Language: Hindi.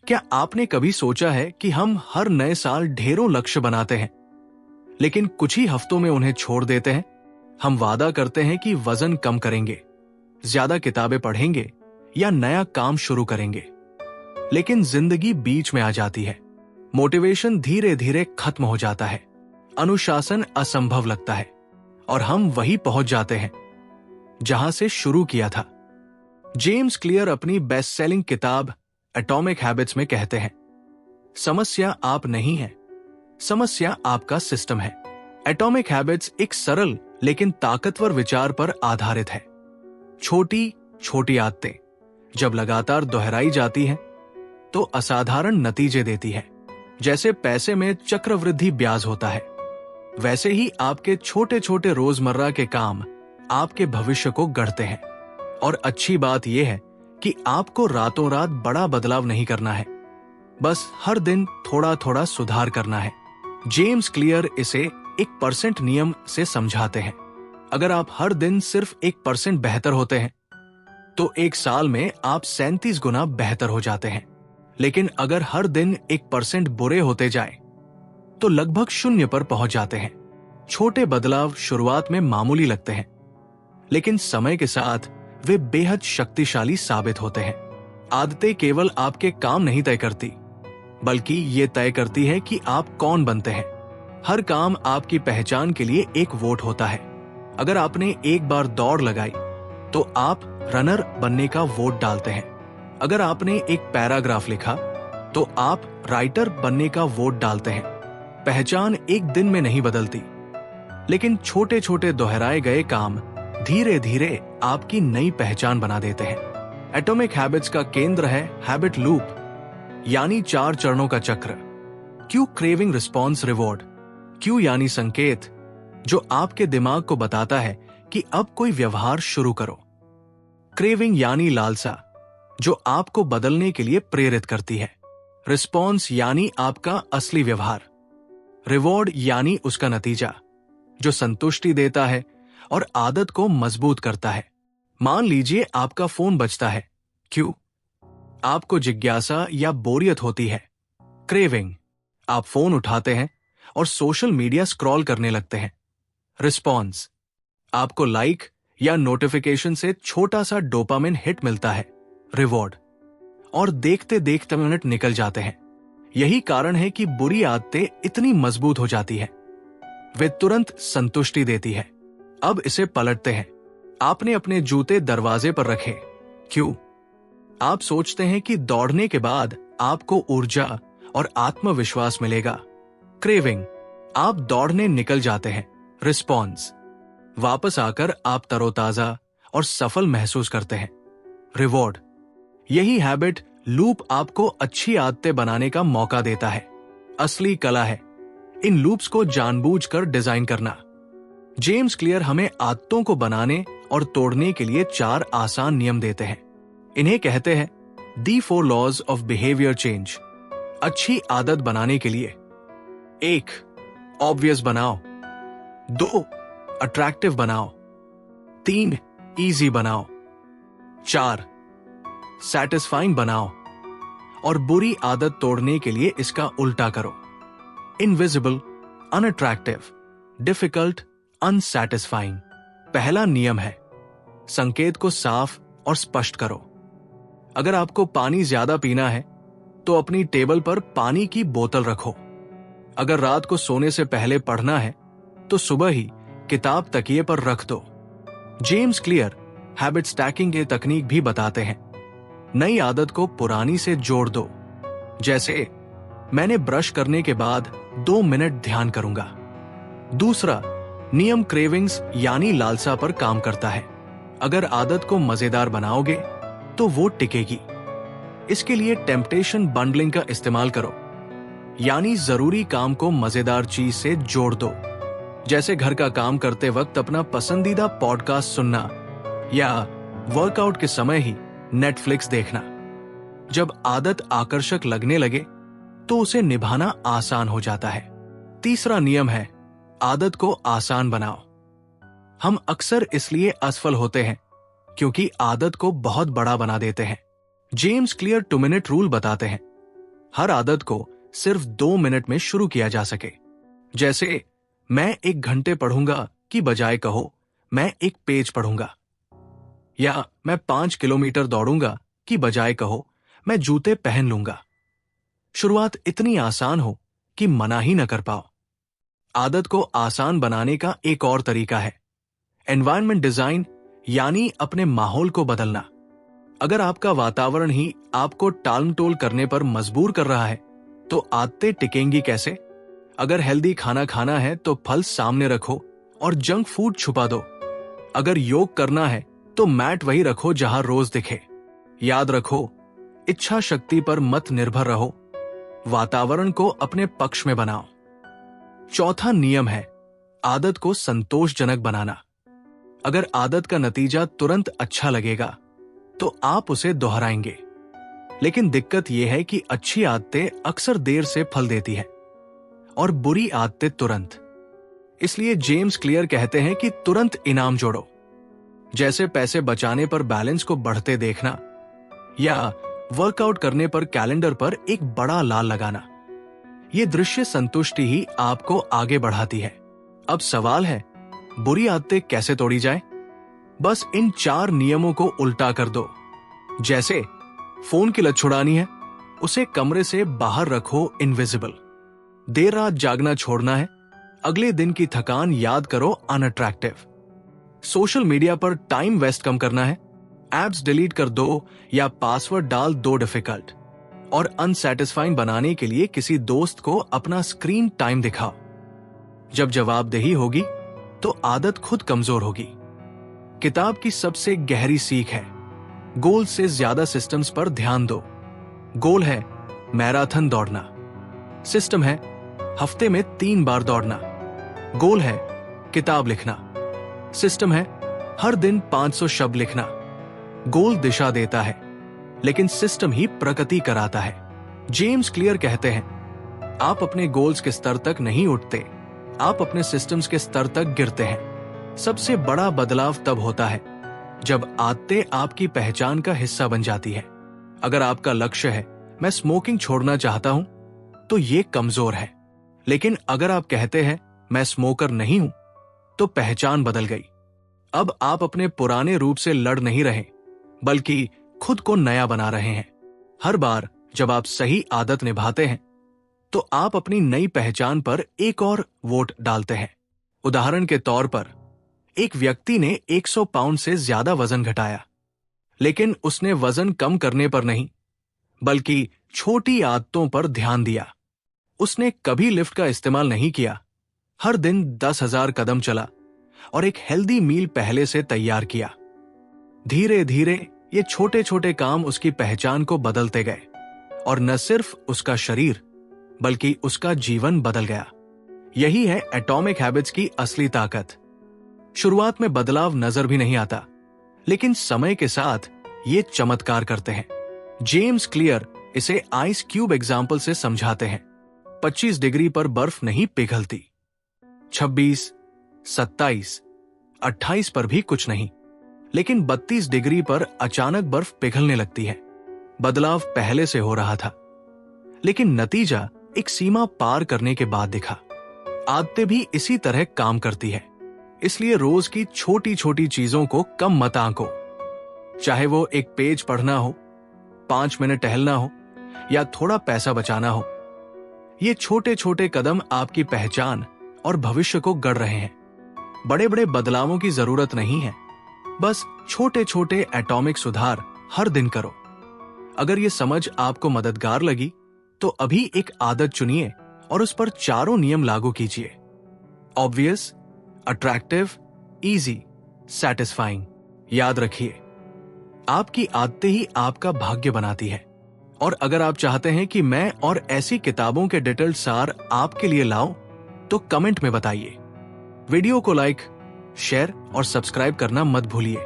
क्या आपने कभी सोचा है कि हम हर नए साल ढेरों लक्ष्य बनाते हैं, लेकिन कुछ ही हफ्तों में उन्हें छोड़ देते हैं? हम वादा करते हैं कि वजन कम करेंगे, ज्यादा किताबें पढ़ेंगे या नया काम शुरू करेंगे, लेकिन जिंदगी बीच में आ जाती है। मोटिवेशन धीरे धीरे खत्म हो जाता है, अनुशासन असंभव लगता है और हम वहीं पहुंच जाते हैं जहां से शुरू किया था। जेम्स क्लियर अपनी बेस्ट सेलिंग किताब एटॉमिक हैबिट्स में कहते हैं, समस्या आप नहीं है, समस्या आपका सिस्टम है। एटॉमिक हैबिट्स एक सरल लेकिन ताकतवर विचार पर आधारित है। छोटी छोटी आदतें जब लगातार दोहराई जाती हैं तो असाधारण नतीजे देती है। जैसे पैसे में चक्रवृद्धि ब्याज होता है, वैसे ही आपके छोटे छोटे रोजमर्रा के काम आपके भविष्य को गढ़ते हैं। और अच्छी बात यह है कि आपको रातों रात बड़ा बदलाव नहीं करना है, बस हर दिन थोड़ा थोड़ा सुधार करना है। जेम्स क्लियर इसे 1% नियम से समझाते हैं। अगर आप हर दिन सिर्फ 1% बेहतर होते हैं तो एक साल में आप 37 गुना बेहतर हो जाते हैं। लेकिन अगर हर दिन 1% बुरे होते जाएं, तो लगभग 0 पर पहुंच जाते हैं। छोटे बदलाव शुरुआत में मामूली लगते हैं, लेकिन समय के साथ वे बेहद शक्तिशाली साबित होते हैं। आदतें केवल आपके काम नहीं तय करती, बल्कि ये तय करती है कि आप कौन बनते हैं। हर काम आपकी पहचान के लिए एक वोट होता है। अगर आपने एक बार दौड़ लगाई तो आप रनर बनने का वोट डालते हैं। अगर आपने एक पैराग्राफ लिखा तो आप राइटर बनने का वोट डालते हैं। पहचान एक दिन में नहीं बदलती, लेकिन छोटे छोटे दोहराए गए काम धीरे धीरे आपकी नई पहचान बना देते हैं। एटॉमिक हैबिट्स का केंद्र है हैबिट लूप, यानी 4 चरणों का चक्र। Q craving response reward. Q यानी संकेत, जो आपके दिमाग को बताता है कि अब कोई व्यवहार शुरू करो। क्रेविंग यानी लालसा, जो आपको बदलने के लिए प्रेरित करती है। रिस्पॉन्स यानी आपका असली व्यवहार। रिवॉर्ड यानी उसका नतीजा, जो संतुष्टि देता है और आदत को मजबूत करता है। मान लीजिए आपका फोन बजता है। क्यों? आपको जिज्ञासा या बोरियत होती है। क्रेविंग, आप फोन उठाते हैं और सोशल मीडिया स्क्रॉल करने लगते हैं। रिस्पॉन्स, आपको लाइक या नोटिफिकेशन से छोटा सा डोपामिन हिट मिलता है। रिवॉर्ड, और देखते देखते मिनट निकल जाते हैं। यही कारण है कि बुरी आदतें इतनी मजबूत हो जाती है। वे तुरंत संतुष्टि देती है। अब इसे पलटते हैं। आपने अपने जूते दरवाजे पर रखे। क्यों? आप सोचते हैं कि दौड़ने के बाद आपको ऊर्जा और आत्मविश्वास मिलेगा। क्रेविंग, आप दौड़ने निकल जाते हैं। रिस्पॉन्स, वापस आकर आप तरोताजा और सफल महसूस करते हैं। रिवॉर्ड, यही हैबिट लूप आपको अच्छी आदतें बनाने का मौका देता है। असली कला है इन लूप्स को जानबूझकर डिजाइन करना। जेम्स क्लियर हमें आदतों को बनाने और तोड़ने के लिए 4 आसान नियम देते हैं। इन्हें कहते हैं दी 4 लॉज ऑफ बिहेवियर चेंज। अच्छी आदत बनाने के लिए 1. ऑब्वियस बनाओ। 2. अट्रैक्टिव बनाओ। 3. इजी बनाओ। 4. सैटिस्फाइंग बनाओ। और बुरी आदत तोड़ने के लिए इसका उल्टा करो। Invisible, unattractive, difficult, unsatisfying. पहला नियम है संकेत को साफ और स्पष्ट करो। अगर आपको पानी ज्यादा पीना है तो अपनी टेबल पर पानी की बोतल रखो। अगर रात को सोने से पहले पढ़ना है तो सुबह ही किताब तकिए पर रख दो। जेम्स क्लियर हैबिट स्टैकिंग की तकनीक भी बताते हैं। नई आदत को पुरानी से जोड़ दो। जैसे मैंने ब्रश करने के बाद 2 मिनट ध्यान करूंगा। दूसरा नियम क्रेविंग्स यानी लालसा पर काम करता है। अगर आदत को मजेदार बनाओगे तो वो टिकेगी। इसके लिए टेम्पटेशन बंडलिंग का इस्तेमाल करो, यानी जरूरी काम को मजेदार चीज से जोड़ दो। जैसे घर का काम करते वक्त अपना पसंदीदा पॉडकास्ट सुनना या वर्कआउट के समय ही नेटफ्लिक्स देखना। जब आदत आकर्षक लगने लगे तो उसे निभाना आसान हो जाता है। तीसरा नियम है आदत को आसान बनाओ। हम अक्सर इसलिए असफल होते हैं क्योंकि आदत को बहुत बड़ा बना देते हैं। जेम्स क्लियर 2 मिनट रूल बताते हैं। हर आदत को सिर्फ 2 मिनट में शुरू किया जा सके। जैसे मैं 1 घंटे पढ़ूंगा की बजाय कहो मैं 1 पेज पढ़ूंगा, या मैं 5 किलोमीटर दौड़ूंगा की बजाय कहो मैं जूते पहन लूंगा। शुरुआत इतनी आसान हो कि मना ही न कर पाओ। आदत को आसान बनाने का एक और तरीका है एनवायरनमेंट डिजाइन, यानी अपने माहौल को बदलना। अगर आपका वातावरण ही आपको टालमटोल करने पर मजबूर कर रहा है तो आदतें टिकेंगी कैसे? अगर हेल्दी खाना खाना है तो फल सामने रखो और जंक फूड छुपा दो। अगर योग करना है तो मैट वही रखो जहां रोज दिखे। याद रखो, इच्छा शक्ति पर मत निर्भर रहो, वातावरण को अपने पक्ष में बनाओ। चौथा नियम है आदत को संतोषजनक बनाना। अगर आदत का नतीजा तुरंत अच्छा लगेगा तो आप उसे दोहराएंगे, लेकिन दिक्कत यह है कि अच्छी आदतें अक्सर देर से फल देती है और बुरी आदतें तुरंत। इसलिए जेम्स क्लियर कहते हैं कि तुरंत इनाम जोड़ो, जैसे पैसे बचाने पर बैलेंस को बढ़ते देखना या वर्कआउट करने पर कैलेंडर पर एक बड़ा लाल लगाना। यह दृश्य संतुष्टि ही आपको आगे बढ़ाती है। अब सवाल है, बुरी आदतें कैसे तोड़ी जाए? बस इन 4 नियमों को उल्टा कर दो। जैसे फोन की लत छुड़ानी है, उसे कमरे से बाहर रखो इनविजिबल। देर रात जागना छोड़ना है, अगले दिन की थकान याद करो अनअट्रैक्टिव। सोशल मीडिया पर टाइम वेस्ट कम करना है, एप्स डिलीट कर दो या पासवर्ड डाल दो डिफिकल्ट। और अनसैटिस्फाइंग बनाने के लिए किसी दोस्त को अपना स्क्रीन टाइम दिखाओ। जब जवाबदेही होगी तो आदत खुद कमजोर होगी। किताब की सबसे गहरी सीख है गोल से ज्यादा सिस्टम्स पर ध्यान दो। गोल है मैराथन दौड़ना, सिस्टम है हफ्ते में 3 बार दौड़ना। गोल है किताब लिखना, सिस्टम है हर दिन 500 शब्द लिखना। गोल दिशा देता है, लेकिन सिस्टम ही प्रगति कराता है। जेम्स क्लियर कहते हैं, आप अपने गोल्स के स्तर तक नहीं उठते, आप अपने सिस्टम्स के स्तर तक गिरते हैं। सबसे बड़ा बदलाव तब होता है जब आदतें आपकी पहचान का हिस्सा बन जाती है। अगर आपका लक्ष्य है मैं स्मोकिंग छोड़ना चाहता हूं, तो ये कमजोर है। लेकिन अगर आप कहते हैं मैं स्मोकर नहीं हूं, तो पहचान बदल गई। अब आप अपने पुराने रूप से लड़ नहीं रहे, बल्कि खुद को नया बना रहे हैं। हर बार जब आप सही आदत निभाते हैं तो आप अपनी नई पहचान पर एक और वोट डालते हैं। उदाहरण के तौर पर, एक व्यक्ति ने 100 पाउंड से ज्यादा वजन घटाया, लेकिन उसने वजन कम करने पर नहीं, बल्कि छोटी आदतों पर ध्यान दिया। उसने कभी लिफ्ट का इस्तेमाल नहीं किया, हर दिन 10,000 कदम चला और एक हेल्दी मील पहले से तैयार किया। धीरे धीरे ये छोटे छोटे काम उसकी पहचान को बदलते गए और न सिर्फ उसका शरीर बल्कि उसका जीवन बदल गया। यही है एटॉमिक हैबिट्स की असली ताकत। शुरुआत में बदलाव नजर भी नहीं आता, लेकिन समय के साथ ये चमत्कार करते हैं। जेम्स क्लियर इसे आइस क्यूब एग्जाम्पल से समझाते हैं। 25 डिग्री पर बर्फ नहीं पिघलती, 26, 27, 28 पर भी कुछ नहीं, लेकिन 32 डिग्री पर अचानक बर्फ पिघलने लगती है। बदलाव पहले से हो रहा था, लेकिन नतीजा एक सीमा पार करने के बाद दिखा। आदतें भी इसी तरह काम करती है, इसलिए रोज की छोटी छोटी चीजों को कम मत आंको। चाहे वो एक पेज पढ़ना हो, 5 मिनट टहलना हो या थोड़ा पैसा बचाना हो, ये छोटे छोटे कदम आपकी पहचान और भविष्य को गढ़ रहे हैं। बड़े बड़े बदलावों की जरूरत नहीं है, बस छोटे छोटे एटॉमिक सुधार हर दिन करो। अगर ये समझ आपको मददगार लगी तो अभी एक आदत चुनिए और उस पर 4 नियम लागू कीजिए। Obvious, attractive, easy, satisfying. याद रखिए, आपकी आदतें ही आपका भाग्य बनाती है। और अगर आप चाहते हैं कि मैं और ऐसी किताबों के डिटेल्ड सार आपके लिए लाऊं, तो कमेंट में बताइए। वीडियो को लाइक, शेयर और सब्सक्राइब करना मत भूलिए।